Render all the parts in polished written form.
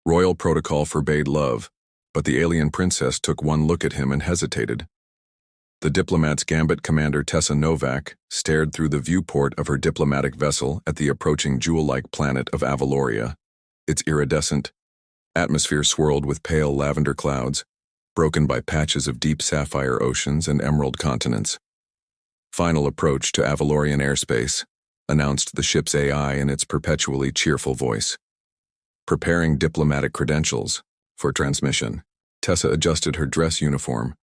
Royal protocol forbade love, but the alien princess took one look at him and hesitated. The diplomat's gambit commander Tessa Novak stared through the viewport of her diplomatic vessel at the approaching jewel-like planet of Avaloria. Its iridescent atmosphere swirled with pale lavender clouds, broken by patches of deep sapphire oceans and emerald continents. Final approach to Avalorian airspace, announced the ship's AI in its perpetually cheerful voice. Preparing diplomatic credentials for transmission, Tessa adjusted her dress uniform,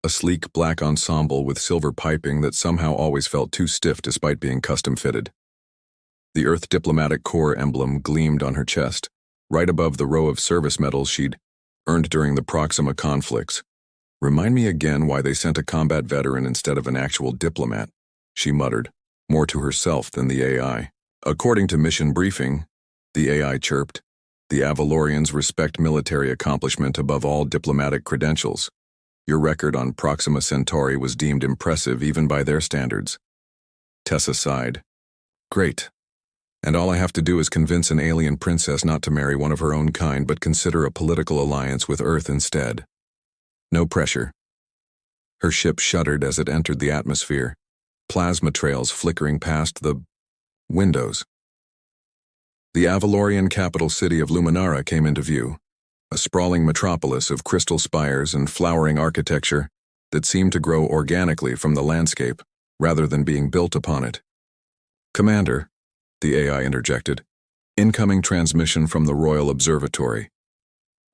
a sleek black ensemble with silver piping that somehow always felt too stiff despite being custom-fitted. The Earth Diplomatic Corps emblem gleamed on her chest, right above the row of service medals she'd earned during the Proxima conflicts. "Remind me again why they sent a combat veteran instead of an actual diplomat," she muttered, more to herself than the AI. "According to mission briefing," the AI chirped, "the Avalorians respect military accomplishment above all diplomatic credentials. Your record on Proxima Centauri was deemed impressive even by their standards." Tessa sighed. "Great. And all I have to do is convince an alien princess not to marry one of her own kind but consider a political alliance with Earth instead. No pressure." Her ship shuddered as it entered the atmosphere, plasma trails flickering past the windows. The Avalorian capital city of Luminara came into view, a sprawling metropolis of crystal spires and flowering architecture that seemed to grow organically from the landscape rather than being built upon it. "Commander," the AI interjected, "incoming transmission from the Royal Observatory."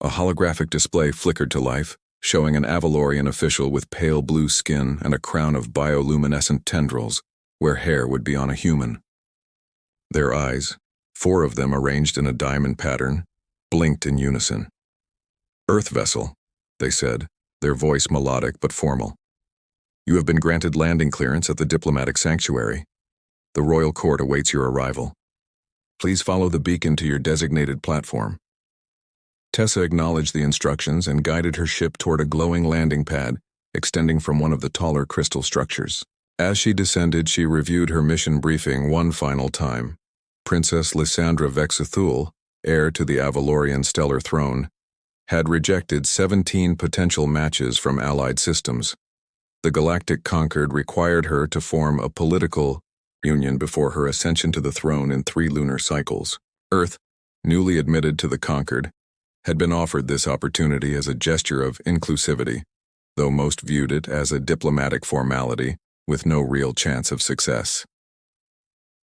A holographic display flickered to life, showing an Avalorian official with pale blue skin and a crown of bioluminescent tendrils, where hair would be on a human. Their eyes, 4 of them arranged in a diamond pattern, blinked in unison. "Earth vessel," they said, their voice melodic but formal. "You have been granted landing clearance at the diplomatic sanctuary. The royal court awaits your arrival. Please follow the beacon to your designated platform." Tessa acknowledged the instructions and guided her ship toward a glowing landing pad extending from one of the taller crystal structures. As she descended, she reviewed her mission briefing one final time. Princess Lysandra Vexathul, heir to the Avalorian stellar throne, had rejected 17 potential matches from allied systems. The Galactic Concord required her to form a political union before her ascension to the throne in 3 lunar cycles. Earth, newly admitted to the Concord, had been offered this opportunity as a gesture of inclusivity, though most viewed it as a diplomatic formality with no real chance of success.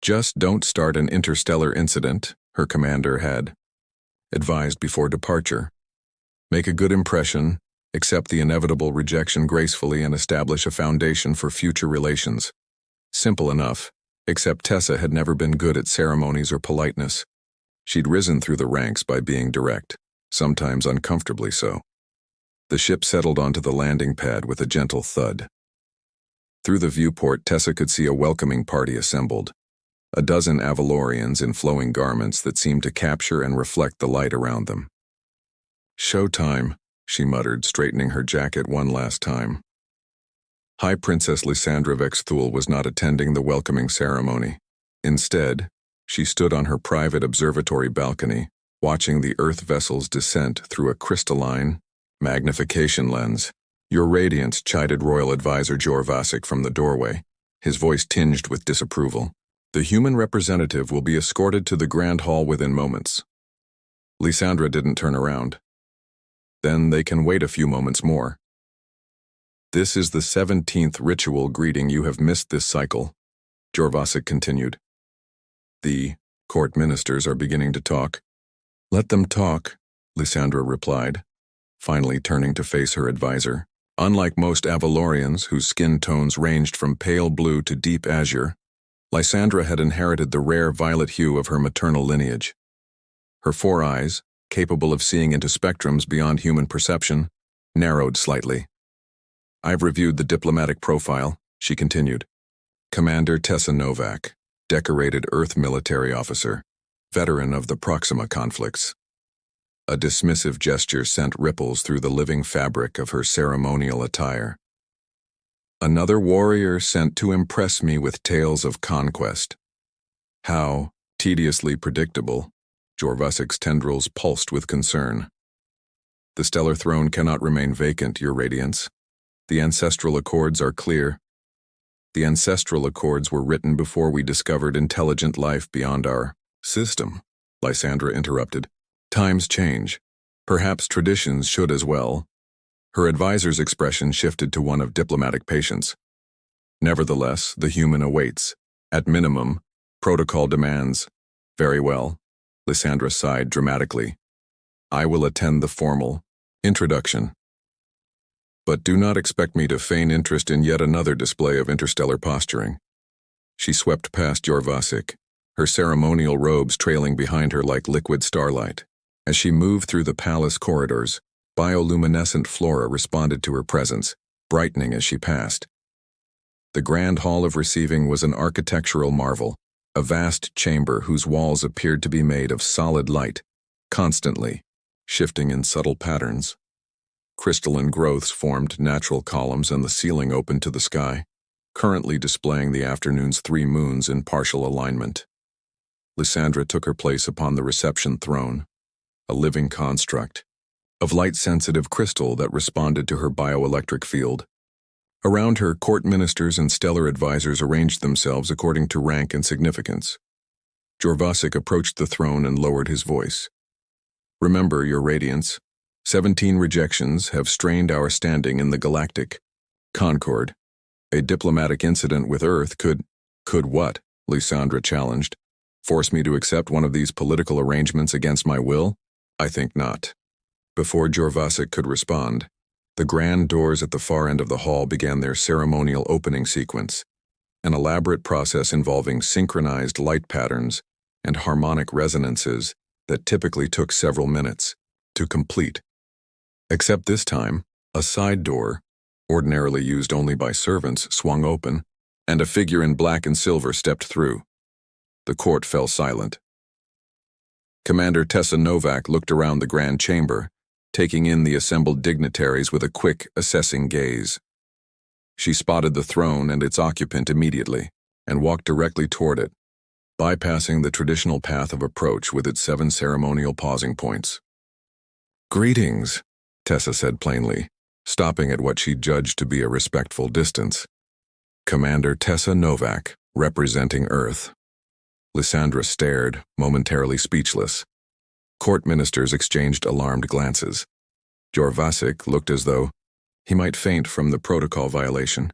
"Just don't start an interstellar incident," her commander had advised before departure. "Make a good impression, accept the inevitable rejection gracefully, and establish a foundation for future relations." Simple enough, except Tessa had never been good at ceremonies or politeness. She'd risen through the ranks by being direct, sometimes uncomfortably so. The ship settled onto the landing pad with a gentle thud. Through the viewport, Tessa could see a welcoming party assembled. A dozen Avalorians in flowing garments that seemed to capture and reflect the light around them. "Showtime," she muttered, straightening her jacket one last time. High Princess Lysandra Vexathul was not attending the welcoming ceremony. Instead, she stood on her private observatory balcony, watching the Earth vessel's descent through a crystalline magnification lens. "Your radiance," chided Royal Advisor Jorvasic from the doorway, his voice tinged with disapproval. "The human representative will be escorted to the Grand Hall within moments." Lysandra didn't turn around. "Then they can wait a few moments more. This is the 17th ritual greeting you have missed this cycle," Jorvasic continued. "The court ministers are beginning to talk." "Let them talk," Lysandra replied, finally turning to face her advisor. Unlike most Avalorians, whose skin tones ranged from pale blue to deep azure, Lysandra had inherited the rare violet hue of her maternal lineage. Her 4 eyes, capable of seeing into spectrums beyond human perception, narrowed slightly. "I've reviewed the diplomatic profile," she continued. "Commander Tessa Novak, decorated Earth military officer, veteran of the Proxima conflicts." A dismissive gesture sent ripples through the living fabric of her ceremonial attire. "Another warrior sent to impress me with tales of conquest. How tediously predictable," Jorvasik's tendrils pulsed with concern. The stellar throne cannot remain vacant, Your Radiance. The ancestral accords are clear. The ancestral accords were written before we discovered intelligent life beyond our system, Lysandra interrupted. Times change. Perhaps traditions should as well. Her advisor's expression shifted to one of diplomatic patience. Nevertheless, the human awaits. At minimum, protocol demands. Very well. Lysandra sighed dramatically. I will attend the formal introduction. But do not expect me to feign interest in yet another display of interstellar posturing. She swept past Jorvasik, her ceremonial robes trailing behind her like liquid starlight. As she moved through the palace corridors, bioluminescent flora responded to her presence, brightening as she passed. The grand hall of receiving was an architectural marvel, a vast chamber whose walls appeared to be made of solid light, constantly shifting in subtle patterns. Crystalline growths formed natural columns and the ceiling opened to the sky, currently displaying the afternoon's 3 moons in partial alignment. Lysandra took her place upon the reception throne, a living construct of light-sensitive crystal that responded to her bioelectric field. Around her, court ministers and stellar advisors arranged themselves according to rank and significance. Jorvasik approached the throne and lowered his voice. Remember, Your Radiance, 17 rejections have strained our standing in the Galactic Concord. A diplomatic incident with Earth could what? Lysandra challenged. Force me to accept one of these political arrangements against my will? I think not. Before Jorvasik could respond, the grand doors at the far end of the hall began their ceremonial opening sequence, an elaborate process involving synchronized light patterns and harmonic resonances that typically took several minutes to complete. Except this time, a side door, ordinarily used only by servants, swung open, and a figure in black and silver stepped through. The court fell silent. Commander Tessa Novak looked around the grand chamber, taking in the assembled dignitaries with a quick, assessing gaze. She spotted the throne and its occupant immediately, and walked directly toward it, bypassing the traditional path of approach with its 7 ceremonial pausing points. Greetings, Tessa said plainly, stopping at what she judged to be a respectful distance. Commander Tessa Novak, representing Earth. Lysandra stared, momentarily speechless. Court ministers exchanged alarmed glances. Jorvasik looked as though he might faint from the protocol violation.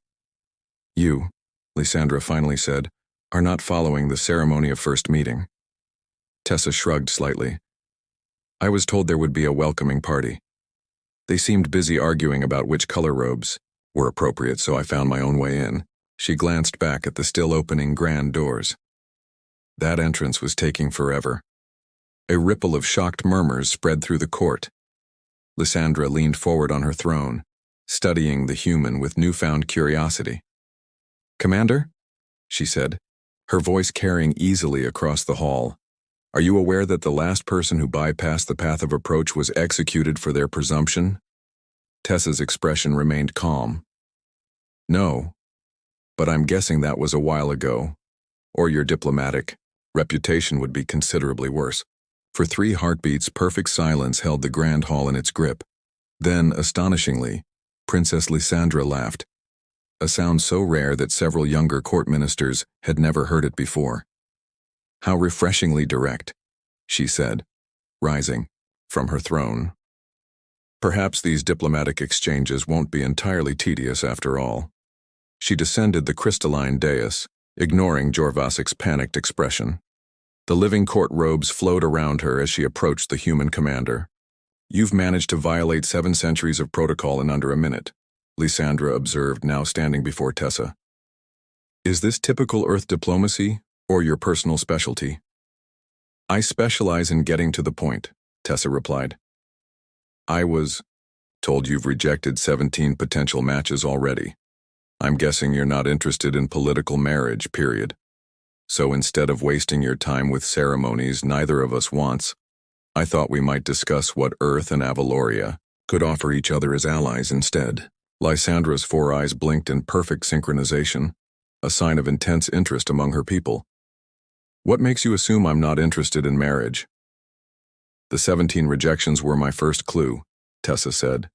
You, Lysandra finally said, are not following the ceremony of first meeting. Tessa shrugged slightly. I was told there would be a welcoming party. They seemed busy arguing about which color robes were appropriate, so I found my own way in. She glanced back at the still opening grand doors. That entrance was taking forever. A ripple of shocked murmurs spread through the court. Lysandra leaned forward on her throne, studying the human with newfound curiosity. Commander, she said, her voice carrying easily across the hall, are you aware that the last person who bypassed the path of approach was executed for their presumption? Tessa's expression remained calm. No, but I'm guessing that was a while ago, or your diplomatic reputation would be considerably worse. For 3 heartbeats, perfect silence held the grand hall in its grip. Then, astonishingly, Princess Lysandra laughed, a sound so rare that several younger court ministers had never heard it before. How refreshingly direct, she said, rising from her throne. Perhaps these diplomatic exchanges won't be entirely tedious after all. She descended the crystalline dais, ignoring Jorvasik's panicked expression. The living court robes flowed around her as she approached the human commander. You've managed to violate 7 centuries of protocol in under a minute, Lysandra observed, now standing before Tessa. Is this typical Earth diplomacy, or your personal specialty? I specialize in getting to the point, Tessa replied. I was told you've rejected 17 potential matches already. I'm guessing you're not interested in political marriage, period. So instead of wasting your time with ceremonies neither of us wants, I thought we might discuss what Earth and Avaloria could offer each other as allies instead. Lysandra's 4 eyes blinked in perfect synchronization, a sign of intense interest among her people. What makes you assume I'm not interested in marriage? The 17 rejections were my first clue, Tessa said.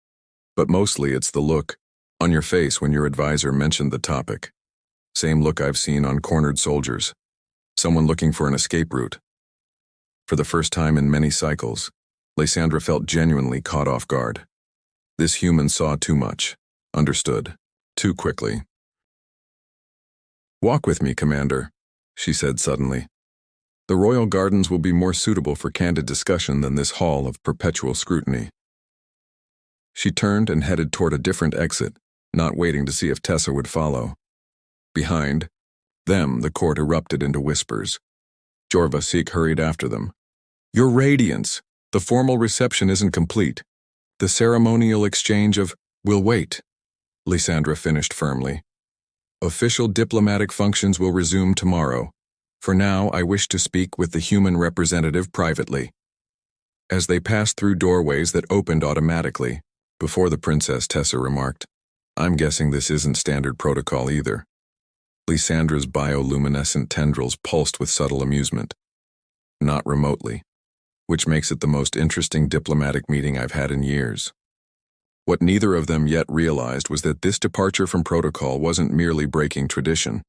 But mostly it's the look on your face when your advisor mentioned the topic. Same look I've seen on cornered soldiers. Someone looking for an escape route. For the first time in many cycles, Lysandra felt genuinely caught off guard. This human saw too much, understood, too quickly. "Walk with me, Commander," she said suddenly. "The royal gardens will be more suitable for candid discussion than this hall of perpetual scrutiny." She turned and headed toward a different exit, not waiting to see if Tessa would follow. Behind them, the court erupted into whispers. Jorvasik hurried after them. "Your Radiance, the formal reception isn't complete. The ceremonial exchange of, we'll wait," Lysandra finished firmly. "Official diplomatic functions will resume tomorrow. For now, I wish to speak with the human representative privately." As they passed through doorways that opened automatically, before the princess, Tessa remarked, "I'm guessing this isn't standard protocol either." Lysandra's bioluminescent tendrils pulsed with subtle amusement. "Not remotely. Which makes it the most interesting diplomatic meeting I've had in years." What neither of them yet realized was that this departure from protocol wasn't merely breaking tradition.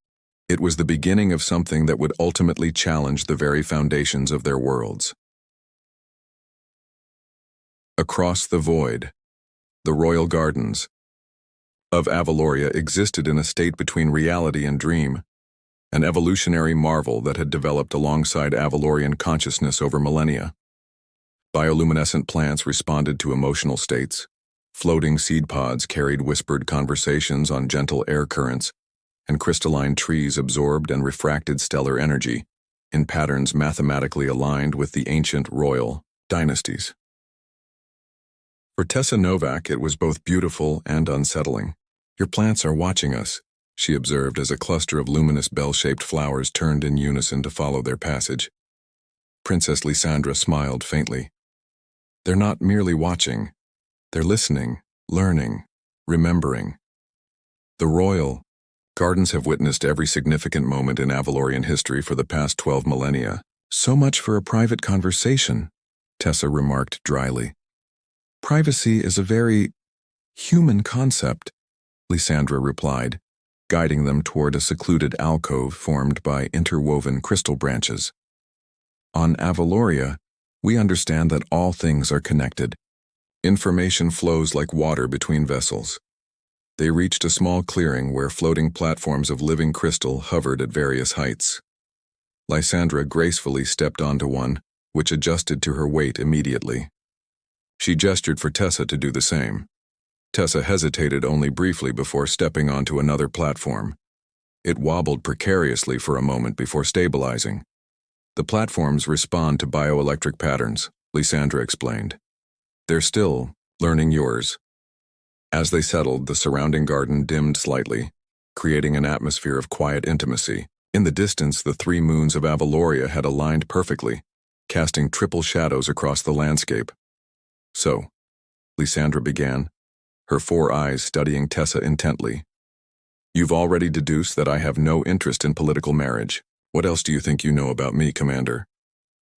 It was the beginning of something that would ultimately challenge the very foundations of their worlds. Across the void, the royal gardens of Avaloria existed in a state between reality and dream, an evolutionary marvel that had developed alongside Avalorian consciousness over millennia. Bioluminescent plants responded to emotional states. Floating seed pods carried whispered conversations on gentle air currents, and crystalline trees absorbed and refracted stellar energy in patterns mathematically aligned with the ancient royal dynasties. For Tessa Novak, it was both beautiful and unsettling. "Your plants are watching us," she observed as a cluster of luminous bell-shaped flowers turned in unison to follow their passage. Princess Lysandra smiled faintly. "They're not merely watching. They're listening, learning, remembering." The royal gardens have witnessed every significant moment in Avalorian history for the past 12 millennia. "So much for a private conversation," Tessa remarked dryly. "Privacy is a very human concept," Lysandra replied, guiding them toward a secluded alcove formed by interwoven crystal branches. "On Avaloria, we understand that all things are connected. Information flows like water between vessels." They reached a small clearing where floating platforms of living crystal hovered at various heights. Lysandra gracefully stepped onto one, which adjusted to her weight immediately. She gestured for Tessa to do the same. Tessa hesitated only briefly before stepping onto another platform. It wobbled precariously for a moment before stabilizing. "The platforms respond to bioelectric patterns," Lysandra explained. "They're still learning yours." As they settled, the surrounding garden dimmed slightly, creating an atmosphere of quiet intimacy. In the distance, the 3 moons of Avaloria had aligned perfectly, casting triple shadows across the landscape. "So," Lysandra began, her 4 eyes studying Tessa intently, "you've already deduced that I have no interest in political marriage. What else do you think you know about me, Commander?"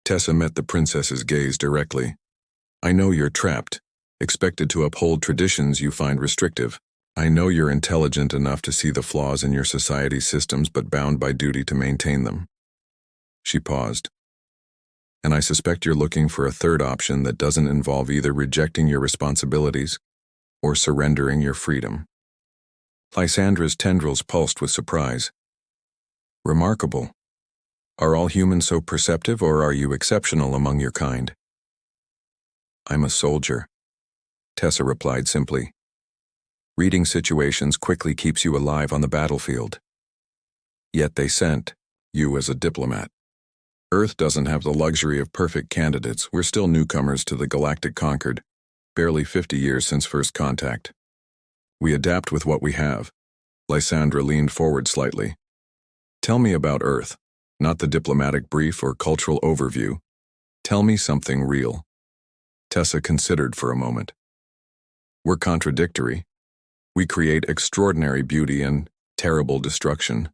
Tessa met the princess's gaze directly. "I know you're trapped, expected to uphold traditions you find restrictive. I know you're intelligent enough to see the flaws in your society's systems but bound by duty to maintain them." She paused. "And I suspect you're looking for a third option that doesn't involve either rejecting your responsibilities or surrendering your freedom." Lysandra's tendrils pulsed with surprise. "Remarkable. Are all humans so perceptive, or are you exceptional among your kind?" "I'm a soldier," Tessa replied simply. "Reading situations quickly keeps you alive on the battlefield. Yet they sent you as a diplomat. Earth doesn't have the luxury of perfect candidates. We're still newcomers to the Galactic conquered, barely 50 years since first contact. We adapt with what we have." Lysandra leaned forward slightly. "Tell me about Earth, not the diplomatic brief or cultural overview. Tell me something real." Tessa considered for a moment. "We're contradictory. We create extraordinary beauty and terrible destruction,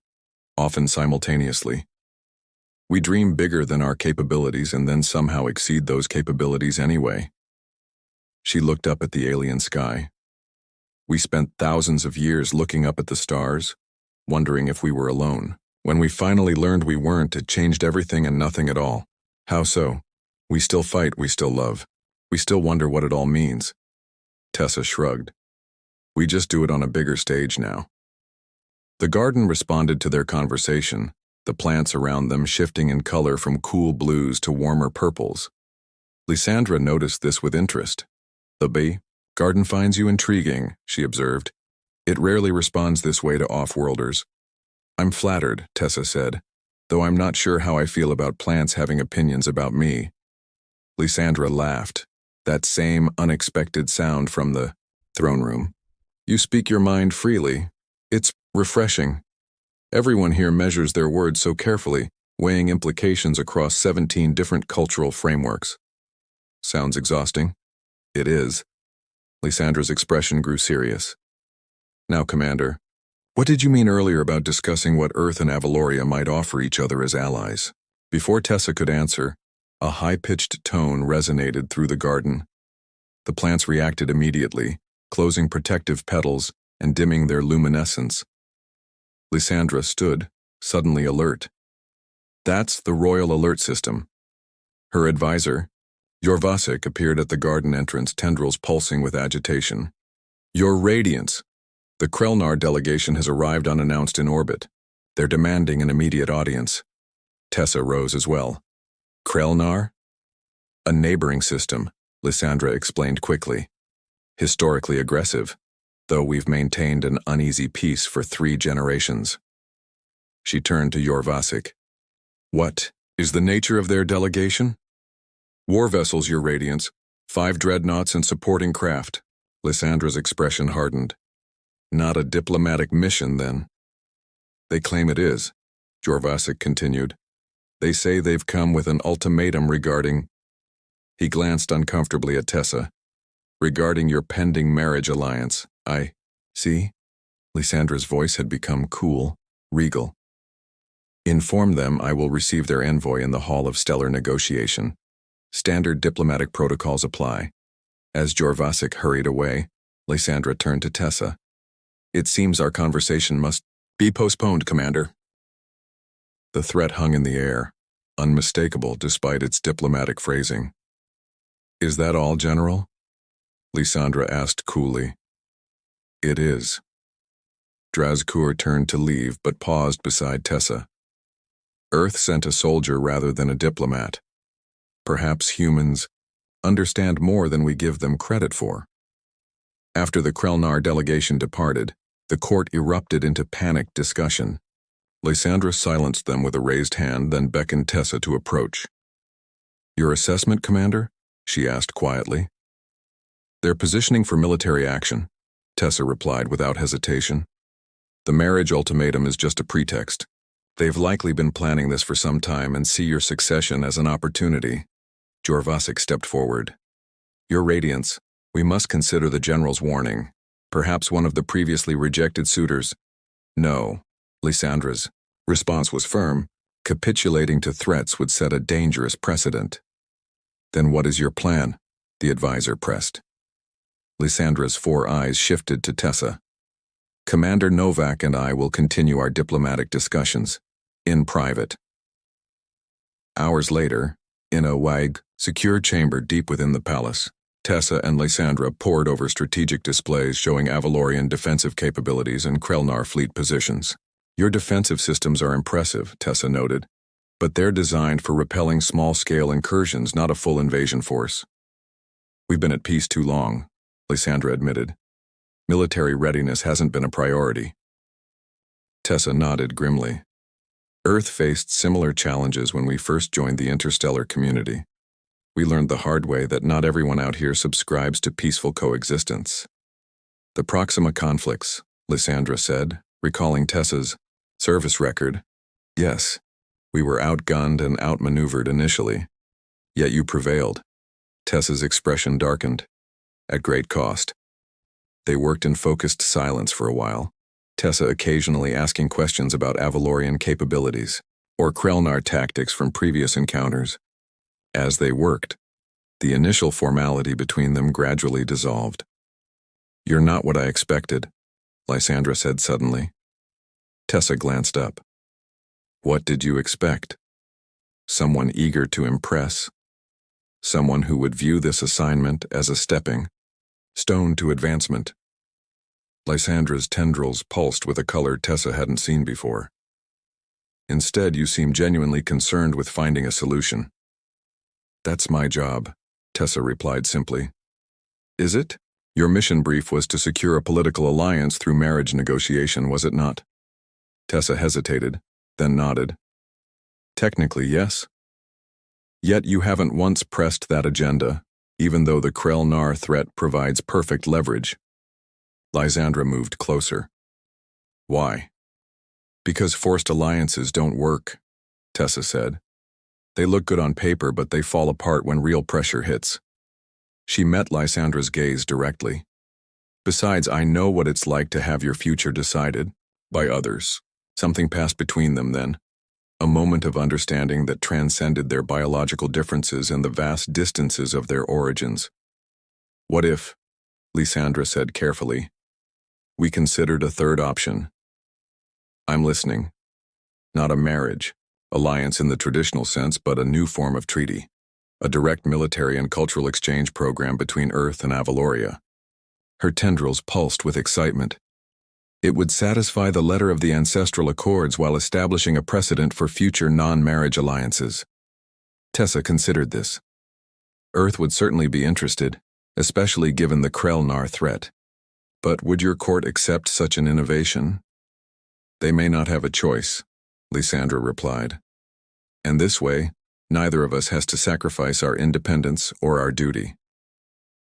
often simultaneously. We dream bigger than our capabilities and then somehow exceed those capabilities anyway. She looked up at the alien sky. We spent thousands of years looking up at the stars, wondering if we were alone. When we finally learned we weren't, it changed everything and nothing at all. How so? We still fight, we still love. We still wonder what it all means. Tessa shrugged. We just do it on a bigger stage now. The garden responded to their conversation, the plants around them shifting in color from cool blues to warmer purples. Lysandra noticed this with interest. The garden finds you intriguing, she observed. It rarely responds this way to off-worlders. I'm flattered, Tessa said, though I'm not sure how I feel about plants having opinions about me. Lysandra laughed, that same unexpected sound from the throne room. You speak your mind freely. It's refreshing. Everyone here measures their words so carefully, weighing implications across 17 different cultural frameworks. Sounds exhausting? It is. Lysandra's expression grew serious. Now, Commander, what did you mean earlier about discussing what Earth and Avaloria might offer each other as allies? Before Tessa could answer, a high-pitched tone resonated through the garden. The plants reacted immediately, closing protective petals and dimming their luminescence. Lysandra stood, suddenly alert. That's the Royal Alert System. Her advisor, Jorvasik, appeared at the garden entrance, tendrils pulsing with agitation. Your Radiance! The Krelnar delegation has arrived unannounced in orbit. They're demanding an immediate audience. Tessa rose as well. Krelnar? A neighboring system, Lysandra explained quickly. Historically aggressive, though we've maintained an uneasy peace for 3 generations. She turned to Jorvasik. What is the nature of their delegation? War vessels, Your Radiance, 5 dreadnoughts and supporting craft. Lysandra's expression hardened. Not a diplomatic mission, then. They claim it is, Jorvasik continued. They say they've come with an ultimatum regarding... He glanced uncomfortably at Tessa. Regarding your pending marriage alliance, I... See? Lysandra's voice had become cool, regal. Inform them I will receive their envoy in the Hall of Stellar Negotiation. Standard diplomatic protocols apply. As Jorvasik hurried away, Lysandra turned to Tessa. It seems our conversation must be postponed, Commander. The threat hung in the air, unmistakable despite its diplomatic phrasing. Is that all, General? Lysandra asked coolly. It is. Drazkur turned to leave but paused beside Tessa. Earth sent a soldier rather than a diplomat. Perhaps humans understand more than we give them credit for. After the Krelnar delegation departed, the court erupted into panicked discussion. Lysandra silenced them with a raised hand, then beckoned Tessa to approach. Your assessment, Commander? She asked quietly. They're positioning for military action, Tessa replied without hesitation. The marriage ultimatum is just a pretext. They've likely been planning this for some time and see your succession as an opportunity. Jorvasik stepped forward. Your Radiance, we must consider the General's warning. Perhaps one of the previously rejected suitors. No. Lysandra's response was firm. Capitulating to threats would set a dangerous precedent. Then what is your plan? The advisor pressed. Lysandra's 4 eyes shifted to Tessa. Commander Novak and I will continue our diplomatic discussions, in private. Hours later, in a secure chamber deep within the palace, Tessa and Lysandra pored over strategic displays showing Avalorian defensive capabilities and Krelnar fleet positions. Your defensive systems are impressive, Tessa noted, but they're designed for repelling small-scale incursions, not a full invasion force. We've been at peace too long, Lysandra admitted. Military readiness hasn't been a priority. Tessa nodded grimly. Earth faced similar challenges when we first joined the interstellar community. We learned the hard way that not everyone out here subscribes to peaceful coexistence. The Proxima conflicts, Lysandra said, recalling Tessa's service record. Yes, we were outgunned and outmaneuvered initially. Yet you prevailed. Tessa's expression darkened. At great cost. They worked in focused silence for a while, Tessa occasionally asking questions about Avalorian capabilities, or Krellnar tactics from previous encounters. As they worked, the initial formality between them gradually dissolved. "You're not what I expected," Lysandra said suddenly. Tessa glanced up. "What did you expect? Someone eager to impress? Someone who would view this assignment as a stepping stone to advancement?" Lysandra's tendrils pulsed with a color Tessa hadn't seen before. "Instead, you seem genuinely concerned with finding a solution." "That's my job," Tessa replied simply. "Is it? Your mission brief was to secure a political alliance through marriage negotiation, was it not?" Tessa hesitated, then nodded. "Technically, yes. Yet you haven't once pressed that agenda, even though the Krellnar threat provides perfect leverage." Lysandra moved closer. "Why?" "Because forced alliances don't work," Tessa said. "They look good on paper, but they fall apart when real pressure hits." She met Lysandra's gaze directly. "Besides, I know what it's like to have your future decided by others." Something passed between them then, a moment of understanding that transcended their biological differences and the vast distances of their origins. "What if," Lysandra said carefully, "we considered a third option?" "I'm listening. Not a marriage, alliance in the traditional sense, but a new form of treaty. A direct military and cultural exchange program between Earth and Avaloria." Her tendrils pulsed with excitement. "It would satisfy the letter of the ancestral accords while establishing a precedent for future non-marriage alliances." Tessa considered this. Earth would certainly be interested, especially given the Krellnar threat. But would your court accept such an innovation? "They may not have a choice," Lysandra replied. "And this way, neither of us has to sacrifice our independence or our duty."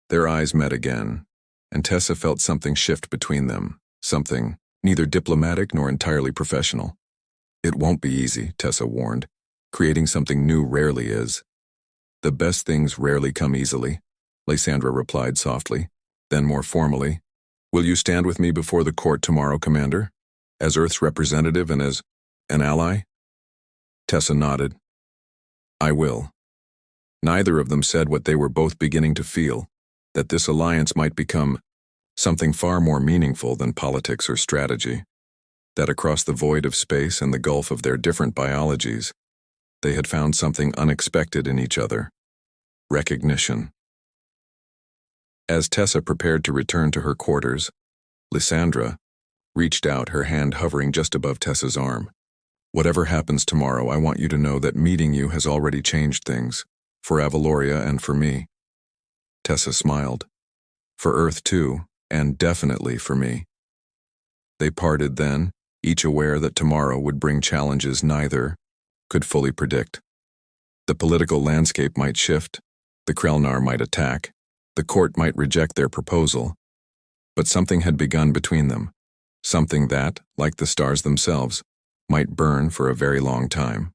Their eyes met again, and Tessa felt something shift between them. Something neither diplomatic nor entirely professional. "It won't be easy," Tessa warned. "Creating something new rarely is." "The best things rarely come easily," Lysandra replied softly. Then more formally, "Will you stand with me before the court tomorrow, Commander? As Earth's representative and as an ally?" Tessa nodded. "I will." Neither of them said what they were both beginning to feel, that this alliance might become something far more meaningful than politics or strategy. That across the void of space and the gulf of their different biologies, they had found something unexpected in each other. Recognition. As Tessa prepared to return to her quarters, Lysandra reached out, her hand hovering just above Tessa's arm. "Whatever happens tomorrow, I want you to know that meeting you has already changed things, for Avaloria and for me." Tessa smiled. "For Earth too, and definitely for me." They parted then, each aware that tomorrow would bring challenges neither could fully predict. The political landscape might shift, the Krellnar might attack, the court might reject their proposal, but something had begun between them, something that, like the stars themselves, might burn for a very long time.